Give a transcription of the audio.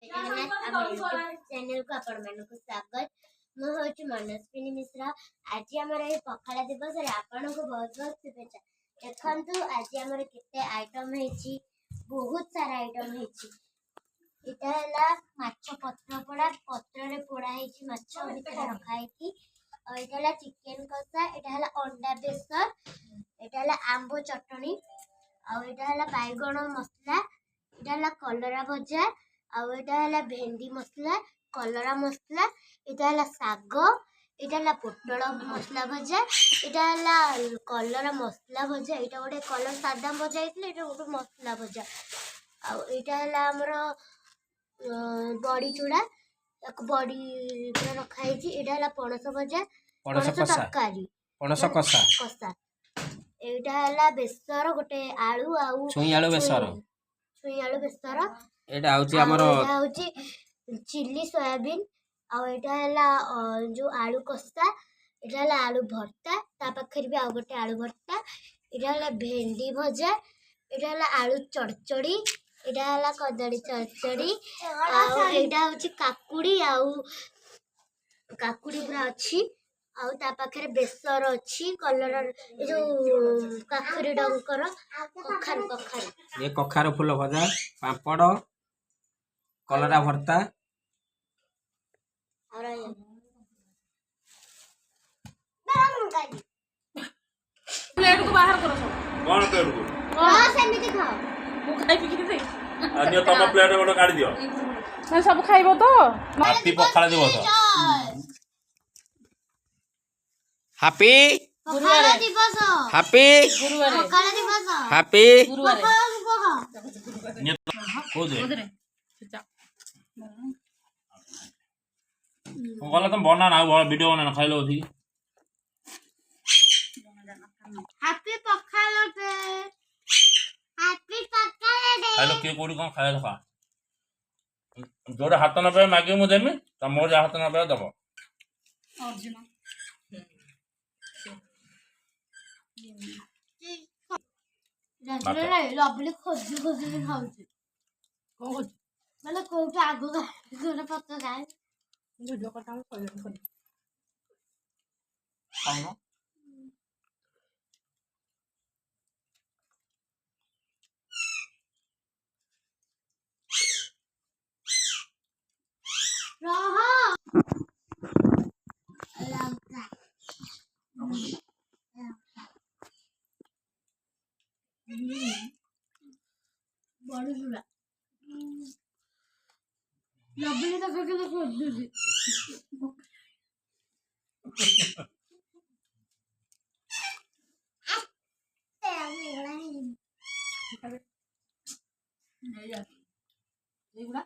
Channel को आपण मानक स्वागत मु होची मनस्विनी मिश्रा। आज आमर ये पखाड़ा दिवस रे आपण को बहुत बहुत शुभेच्छा। देखंतु आज आमर केते आइटम हेची, बहुत सारा आइटम हेची। इटा हला माछ पत्र पोड़ा, पत्र रे पोड़ा हेची माछ भितर रखा हेची। और इटा हला चिकन कसा, इटा हला अंडा बेसर, इटा हला आंबो चटनी, और इटा हला बैगण मसला, इटा हला कलरा भजा, और इटा हला भेंडी मसला, कलरा मसला, इटा हला साग, इटा हला पोटल मसला भजा, इटा हला कलरा मसला भजा, इटा गोटे कलर सादा भजा हेतले, इटा गोटे मसला भजा, और इटा हला हमरो बड़ी चूड़ा, एक बड़ी रखा हेची, इटा हला पणस भजा, पणस तरकारी, पणस कसा कसा, एटा हला बेसर गोटे आलू आउ छुई आलू बेसर, छुई आलू बेसर, एटा होची हमरो एटा होची चिल्ली सोयाबीन, और एटा हला जो आलू कसा, एटा हला आलू भर्ता, ता पाखरी भी आ गोटे आलू भर्ता, एटा हला भेंडी भजा, एटा हला आलू चड़चड़ी, एटा हला कदड़ी चड़चड़ी, आ एटा होची काकुड़ी आउ काकुड़ी पूरा अछि, आउ ता पाखरे बेसर अछि, कलर ए जो काकुड़ी डंकर कखार कखार ये कखार फूल भजा, पापड़, कलरा भर्ता और प्लेट को बाहर करो सब कौन प्लेट को हां सेमिति खाओ मु खाइ पि दे अन्य तम प्लेट गोटे काढी दियो मैं सब खाइबो तो हाथी पखाड़ा दिवस हैप्पी पखाड़ा दिवस हैप्पी गुरुवार पखाड़ा दिवस हैप्पी गुरुवार को दे मधुरे गला तुम बना ना वीडियो बना खाइलो थी हैप्पी पखाड़ा पे हैप्पी पखाड़ा डे खाइलो के कोडी कोन खाइलो खा जोड़े हाथ न पे मागे मु देमी त मोर हाथ न पे दबो अर्जुन रे लवली खोज खोज खाउची को मतलब कोउटा आगो का जोने पत्ता गाय वीडियो कटा हम कर खाओ रहा लंका बड़ी जुड़ा लवली तो के खोज दूजी नहीं यार ये गुड़ा